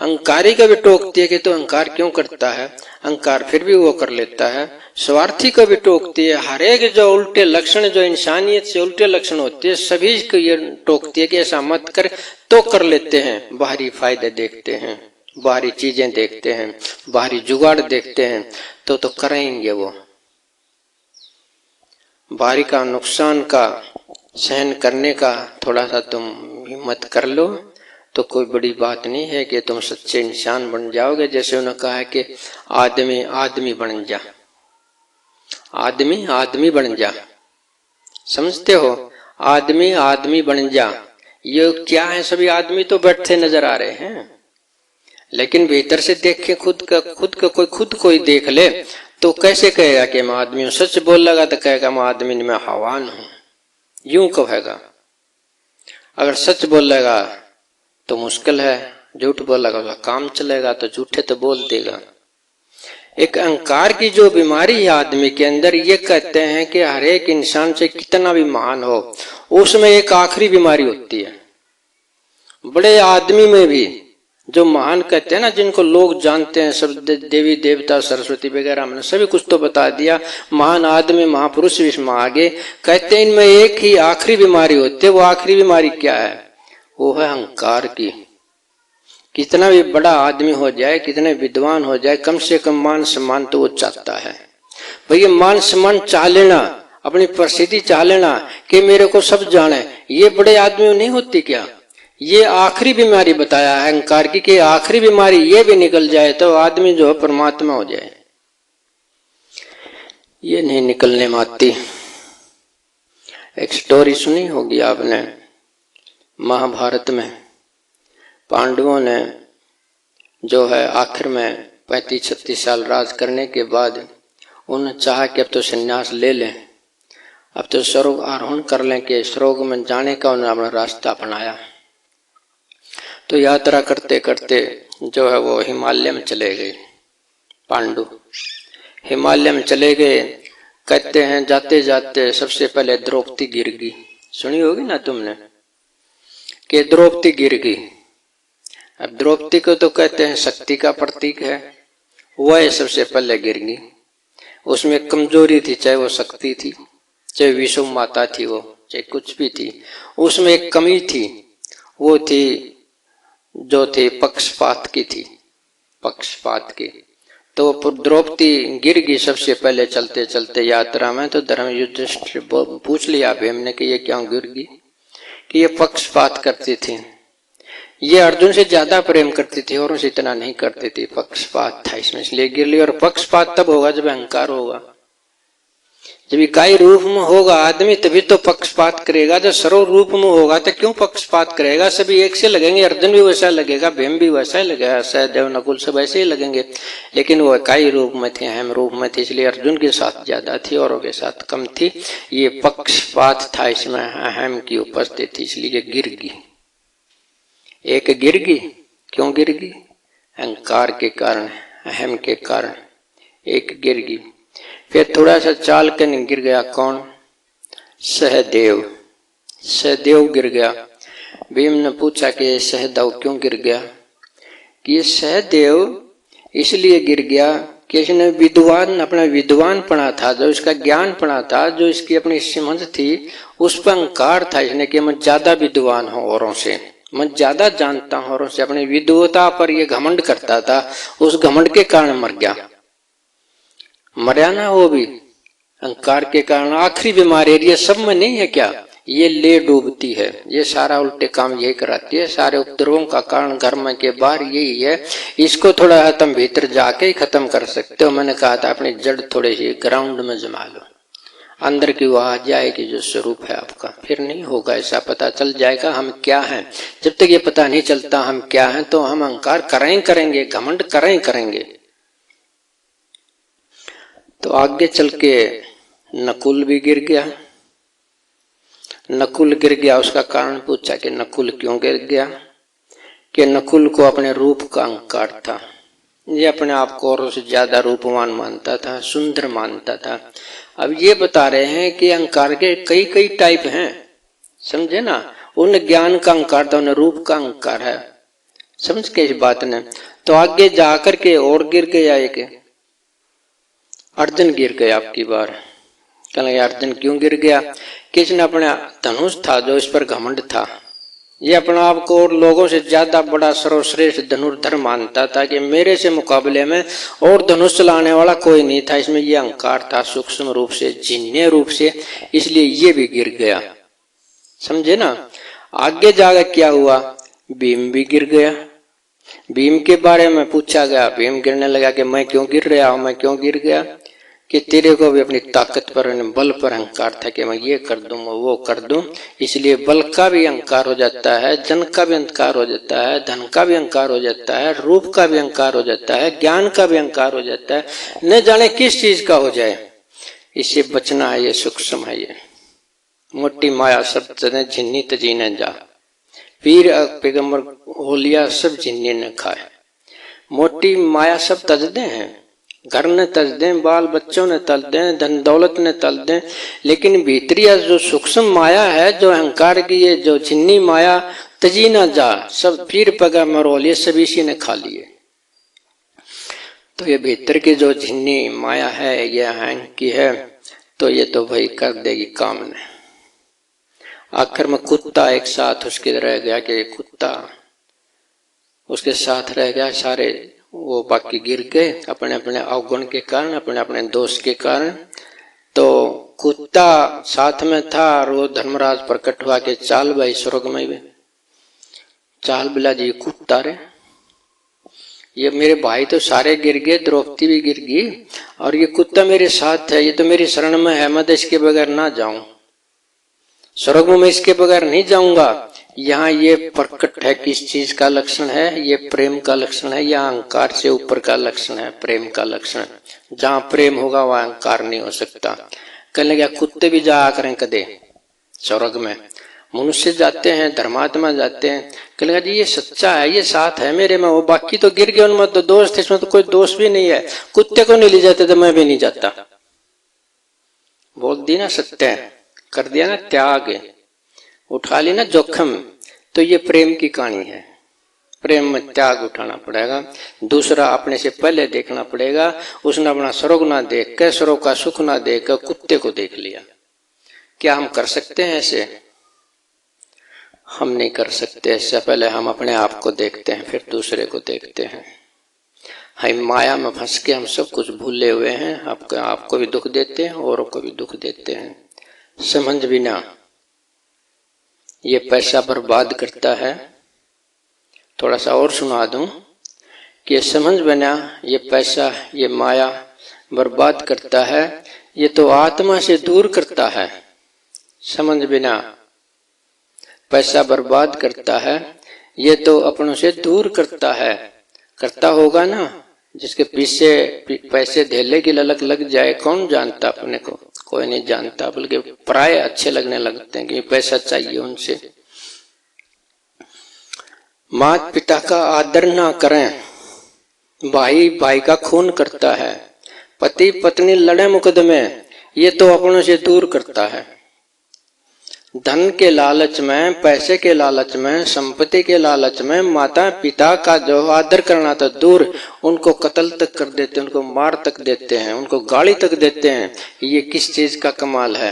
अहंकारी को भी टोकती है कि तू अहंकार क्यों करता है, अहंकार फिर भी वो कर लेता है। स्वार्थी को भी टोकती है, हर एक जो उल्टे लक्षण, जो इंसानियत से उल्टे लक्षण होते हैं, सभी को ये टोकती है कि ऐसा मत कर, तो कर लेते हैं। बाहरी फायदे देखते हैं, बाहरी चीजें देखते हैं, बाहरी जुगाड़ देखते हैं, तो करेंगे वो। बाहरी का नुकसान का सहन करने का थोड़ा सा तुम हिम्मत कर लो तो कोई बड़ी बात नहीं है कि तुम सच्चे इंसान बन जाओगे। जैसे उन्होंने कहा है कि आदमी आदमी बन जा, आदमी आदमी बन जा, समझते हो? आदमी आदमी बन जा, ये क्या है? सभी आदमी तो बैठे नजर आ रहे हैं, लेकिन भीतर से देखे खुद को ही देख ले तो कैसे कहेगा कि मैं आदमी हूं? सच बोल लगा तो कहेगा मैं आदमी नहीं, मैं हवान हूं, यूं कहेगा। अगर सच बोलेगा तो मुश्किल है, झूठ बोलेगा तो काम चलेगा, तो झूठे तो बोल देगा। एक अहंकार की जो बीमारी है आदमी के अंदर, ये कहते हैं कि हर एक इंसान से कितना भी महान हो, उसमें एक आखिरी बीमारी होती है। बड़े आदमी में भी जो महान कहते हैं ना, जिनको लोग जानते हैं, सब देवी देवता सरस्वती वगैरह, हमने सभी कुछ तो बता दिया, महान आदमी महापुरुष भी इसमें आगे कहते हैं इनमें एक ही आखिरी बीमारी होती है। वो आखिरी बीमारी क्या है? वो है अहंकार की। कितना भी बड़ा आदमी हो जाए, कितने विद्वान हो जाए, कम से कम मान सम्मान तो वो चाहता है। भैया मान सम्मान चाह लेना, अपनी प्रसिद्धि चाह लेना कि मेरे को सब जाने, ये बड़े आदमी नहीं होती क्या? ये आखिरी बीमारी बताया है अहंकार की, कि आखिरी बीमारी ये भी निकल जाए तो आदमी जो है परमात्मा हो जाए। ये नहीं निकलने माती। एक स्टोरी सुनी होगी आपने, महाभारत में पांडवों ने जो है आखिर में 35-36 साल राज करने के बाद उन्होंने चाहा कि अब तो संन्यास ले लें, अब तो स्वर्ग आरोहण कर लें, कि स्वर्ग में जाने का उन्होंने अपना रास्ता अपनाया। तो यात्रा करते करते जो है वो हिमालय में चले गए। पांडु हिमालय में चले गए। कहते हैं जाते जाते सबसे पहले द्रौपदी गिर गई। सुनी होगी ना तुमने कि द्रौपदी गिर गई। अब द्रौपदी को तो कहते हैं शक्ति का प्रतीक है, वह सबसे पहले गिर गई। उसमें कमजोरी थी, चाहे वो शक्ति थी, चाहे विष्णु माता थी, वो चाहे कुछ भी थी, उसमें एक कमी थी। वो थी जो थी पक्षपात की थी, पक्षपात की। तो द्रौपदी गिर गई सबसे पहले चलते चलते यात्रा में। तो धर्म युधिष्ठिर पूछ लिया भीम ने कि ये क्यों गिर गई, कि ये पक्षपात करती थी, ये अर्जुन से ज्यादा प्रेम करती थी और उसे इतना नहीं करती थी, पक्षपात था इसमें, इसलिए गिर ली। और पक्षपात तब होगा जब अहंकार होगा, जब इकाई रूप में होगा आदमी तभी तो पक्षपात करेगा। जब सर्व रूप में होगा तो क्यों पक्षपात करेगा? सभी एक से लगेंगे, अर्जुन भी वैसा लगेगा, भीम भी वैसा ही लगेगा, सहदेव नकुल सब ऐसे ही लगेंगे। लेकिन वो इकाई रूप में थे, अहम रूप में थे, इसलिए अर्जुन के साथ ज्यादा थी और के साथ कम थी। ये पक्षपात था इसमें, अहम की उपस्थिति, इसलिए गिर गई। एक गिर गई, क्यों गिर गई? अहंकार के कारण, अहम के कारण एक गिर गई। फिर थोड़ा सा चाल कर गिर गया। कौन? सहदेव। सहदेव गिर गया। भीम ने पूछा कि सहदेव क्यों गिर गया? कि ये सहदेव इसलिए गिर गया कि इसने विद्वान, अपना विद्वान पढ़ा था, जो इसका ज्ञान पढ़ा था, जो इसकी अपनी समझ थी, उस पर अहंकार था इसने कि मैं ज्यादा विद्वान हूं औरों से, मैं ज्यादा जानता हूं औरों से, अपनी विद्वता पर ये घमंड करता था। उस घमंड के कारण मर गया। मरा ना, वो भी अहंकार के कारण। आखिरी बीमारी ये सब में नहीं है क्या? ये ले डूबती है, ये सारा उल्टे काम यही कराती है, सारे उपद्रवों का कारण घर में के बाहर यही है। इसको थोड़ा तुम भीतर जाके ही खत्म कर सकते हो। मैंने कहा था अपनी जड़ थोड़े ही ग्राउंड में जमा लो, अंदर की वो आ जाएगी जो स्वरूप है आपका, फिर नहीं होगा ऐसा, पता चल जाएगा हम क्या हैं। जब तक ये पता नहीं चलता हम क्या हैं तो हम अहंकार करेंगे, घमंड करेंगे। तो आगे चल के नकुल भी गिर गया। नकुल गिर गया, उसका कारण पूछा कि नकुल क्यों गिर गया? कि नकुल को अपने रूप का अहंकार था, ये अपने आप को और से ज्यादा रूपवान मानता था, सुंदर मानता था। अब ये बता रहे हैं कि अहंकार के कई कई टाइप हैं, समझे ना। उन ज्ञान का अहंकार था, उन्हें रूप का अहंकार है, समझ के इस बात ने। तो आगे जाकर के और गिर गया एक अर्जुन गिर गया। आपकी बार कहेंगे अर्जुन क्यों गिर गया? किसने अपना धनुष था जो इस पर घमंड था, ये अपने आप को और लोगों से ज्यादा बड़ा सर्वश्रेष्ठ धनुर्धर मानता था कि मेरे से मुकाबले में और धनुष चलाने वाला कोई नहीं था। इसमें ये अहंकार था सूक्ष्म रूप से, जिन्हें रूप से, इसलिए ये भी गिर गया, समझे ना। आगे जाकर क्या हुआ? भीम भी गिर गया। भीम के बारे में पूछा गया, भीम गिरने लगा कि मैं क्यों गिर रहा हूं, मैं क्यों गिर गया? कि तेरे को भी अपनी ताकत पर, बल पर अहंकार था कि मैं ये कर दूं, मैं वो कर दूं, इसलिए बल का भी अहंकार हो जाता है, जन का भी अहंकार हो जाता है, धन का भी अहंकार हो जाता है, रूप का भी अहंकार हो जाता है, ज्ञान का भी अहंकार हो जाता है, न जाने किस चीज का हो जाए। इससे बचना है, ये सूक्ष्म है। ये मोटी माया सब झिन्नी तजी न जा, पीर पैगंबर होलिया सब झिन्नी न खाए। मोटी माया सब तज दे हैं, घर ने तज दें, बाल बच्चों ने तल दें, धन दौलत ने तल दें, लेकिन भीतरिया जो सूक्ष्म माया है, जो अहंकार की ये जो झिन्नी माया तजी ना जा, सब पीर पैगंबर होलिया सब इसी ने खा लिए। तो ये भीतर की जो झिन्नी माया है, ये अहंकार की है, तो ये तो भाई कर देगी काम ने। आखिर में कुत्ता एक साथ उसके रह गया, कि कुत्ता उसके साथ रह गया, सारे वो बाकी गिर गए अपने अपने अवगुण के कारण, अपने अपने दोष के कारण। तो कुत्ता साथ में था और वो धर्मराज प्रकट हुआ के चाल भाई स्वर्ग में भी। चाल बिला जी कुत्ता रे, ये मेरे भाई तो सारे गिर गए, द्रौपदी भी गिर गई, और ये कुत्ता मेरे साथ है, ये तो मेरी शरण में है, मैं तो इसके बगैर ना जाऊं, स्वर्ग में इसके बगैर नहीं जाऊंगा। यहाँ ये प्रकट है किस चीज का लक्षण है, ये प्रेम का लक्षण है, या अहंकार से ऊपर का लक्षण है, प्रेम का लक्षण। जहाँ प्रेम होगा वहाँ अहंकार नहीं हो सकता। कहने लगा कुत्ते भी जा करें कदे स्वर्ग में, मनुष्य जाते हैं, धर्मात्मा जाते हैं। कहने लगा जी ये सच्चा है, ये साथ है मेरे में, वो बाकी तो गिर गए, उनमें तो दोष थे, इसमें तो कोई दोष भी नहीं है। कुत्ते को नहीं ले जाते तो मैं भी नहीं जाता। बोल दी ना सत्य है, कर दिया ना त्याग, उठा ली ना जोखिम। तो ये प्रेम की कहानी है। प्रेम में त्याग उठाना पड़ेगा, दूसरा अपने से पहले देखना पड़ेगा। उसने अपना स्वर्ग ना देख कर, स्वर्ग का सुख ना देख कर कुत्ते को देख लिया। क्या हम कर सकते हैं ऐसे? हम नहीं कर सकते। इससे पहले हम अपने आप को देखते हैं, फिर दूसरे को देखते हैं। हम माया में फंस के हम सब कुछ भूले हुए हैं। आपको भी दुख देते हैं, औरों को भी दुख देते हैं। समझ बिना ये पैसा बर्बाद करता है। थोड़ा सा और सुना दूं कि समझ बिना ये पैसा, ये माया बर्बाद करता है। ये तो आत्मा से दूर करता है। समझ बिना पैसा बर्बाद करता है, ये तो अपनों से दूर करता है। करता होगा ना, जिसके पीछे पैसे धेले की ललक लग जाए, कौन जानता अपने को? कोई नहीं जानता, बल्कि पराये अच्छे लगने लगते हैं कि पैसा चाहिए उनसे। माता पिता का आदर ना करें, भाई भाई का खून करता है, पति पत्नी लड़े मुकदमे, ये तो अपनों से दूर करता है। धन के लालच में, पैसे के लालच में, संपत्ति के लालच में माता पिता का जो आदर करना था दूर, उनको कत्ल तक कर देते हैं, उनको मार तक देते हैं, उनको गाली तक देते हैं। ये किस चीज का कमाल है?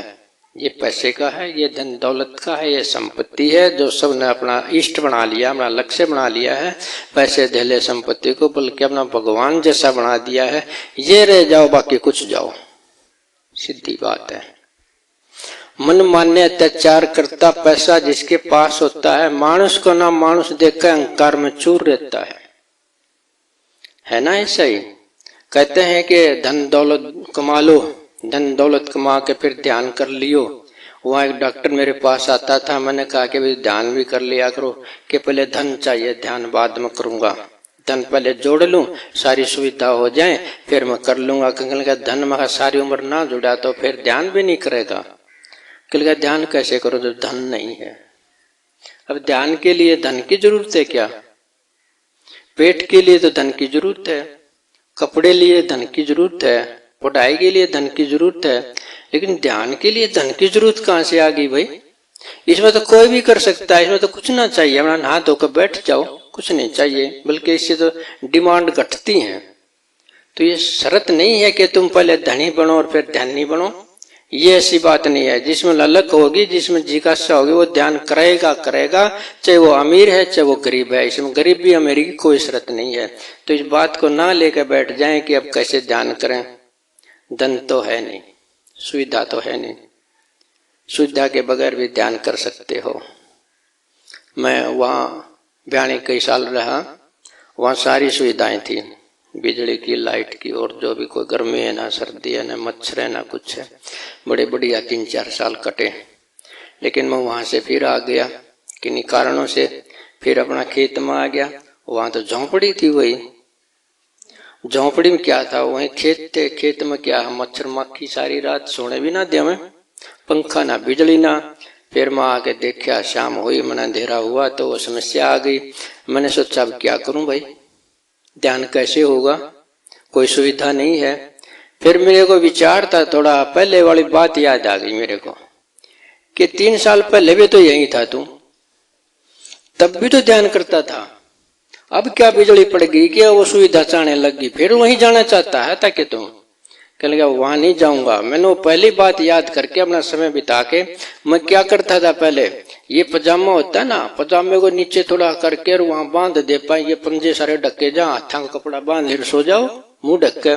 ये पैसे का है, ये धन दौलत का है, ये संपत्ति है जो सबने अपना इष्ट बना लिया, अपना लक्ष्य बना लिया है। पैसे धेले संपत्ति को बल्कि अपना भगवान जैसा बना दिया है। ये रह जाओ, बाकी कुछ जाओ, सीधी बात है। मन मान्य अत्याचार करता पैसा जिसके पास होता है, मानुष को ना मानुष देखकर अहंकार में चूर रहता है ना? ऐसा ही कहते हैं कि धन दौलत कमा लो, धन दौलत कमा के फिर ध्यान कर लियो। वहाँ एक डॉक्टर मेरे पास आता था, मैंने कहा कि भाई ध्यान भी कर लिया करो। कि पहले धन चाहिए, ध्यान बाद में करूंगा, धन पहले जोड़ लूं, सारी सुविधा हो जाए फिर मैं कर लूंगा। कहने लगा धन में सारी उम्र ना जुड़ा तो फिर ध्यान भी नहीं करेगा। कहने लगा ध्यान कैसे करो जब धन नहीं है? अब ध्यान के लिए धन की जरूरत है क्या? पेट के लिए तो धन की जरूरत है, कपड़े लिए धन की जरूरत है, पढ़ाई के लिए धन की जरूरत है, लेकिन ध्यान के लिए धन की जरूरत कहाँ से आ गई भाई? इसमें तो कोई भी कर सकता है, इसमें तो कुछ ना चाहिए, अपना नहा धोकर बैठ जाओ, कुछ नहीं चाहिए, बल्कि इससे तो डिमांड घटती है। तो ये शर्त नहीं है कि तुम पहले धनी बनो और फिर ध्यानी बनो, ये ऐसी बात नहीं है। जिसमें ललक होगी, जिसमें जिज्ञासा होगी, वो ध्यान करेगा, चाहे वो अमीर है चाहे वो गरीब है। इसमें गरीब भी अमीर की कोई शर्त नहीं है। तो इस बात को ना लेकर बैठ जाएं कि अब कैसे ध्यान करें। धन तो है नहीं, सुविधा तो है नहीं, सुविधा के बगैर भी ध्यान कर सकते हो। मैं वहाँ बयानी कई साल रहा, वहाँ सारी सुविधाएं थी, बिजली की, लाइट की, और जो भी कोई गर्मी है ना सर्दी है ना मच्छर है ना कुछ है। बड़े बढ़िया 3-4 साल कटे। लेकिन मैं वहाँ से फिर आ गया किन्हीं कारणों से, फिर अपना खेत में आ गया। वहाँ तो झोंपड़ी थी, वही झोंपड़ी में क्या था, वही खेत थे। खेत में क्या, मच्छर मक्खी सारी रात सोने भी ना दिया मैं, पंखा ना बिजली ना। फिर मैं आके देखा, शाम हुई, मैंने अंधेरा हुआ तो वो समस्या आ गई। मैंने सोचा अब क्या करूं भाई, ध्यान कैसे होगा, कोई सुविधा नहीं है। फिर मेरे को विचार था, थोड़ा पहले वाली बात याद आ गई मेरे को कि 3 साल पहले भी तो यही था तू, तब भी तो ध्यान करता था। अब क्या बिजली पड़ गई, क्या वो सुविधा चाहने लग गई, फिर वहीं जाना चाहता है ताकि तुम? कह लगा वहां नहीं जाऊंगा। मैंने वो पहली बात याद करके अपना समय बिता के, मैं क्या करता था पहले, ये पजामा होता है ना, पजामे को नीचे थोड़ा करके और वहां बांध दे पाए, ये पंजे सारे ढक्के, जहाँ हाथा का कपड़ा बांध ले सो जाओ मुंह ढक के।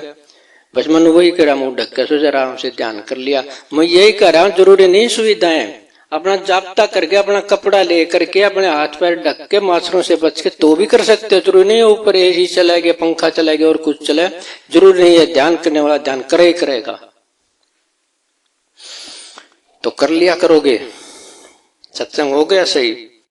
बस मैंने वही करा, मुंह ढक के सो जा, आराम से ध्यान कर लिया। मैं यही कर रहा हूँ, जरूरी नहीं सुविधाएं, अपना जाप्ता करके अपना कपड़ा ले करके अपने हाथ पैर ढक के मच्छरों से बच के तो भी कर सकते हो। जरूरी नहीं है ऊपर एसी चलाएगा, पंखा चलाएगा और कुछ चलाए, जरूरी नहीं है। ध्यान करने वाला ध्यान करे ही करेगा। तो कर लिया करोगे, सत्संग हो गया सही।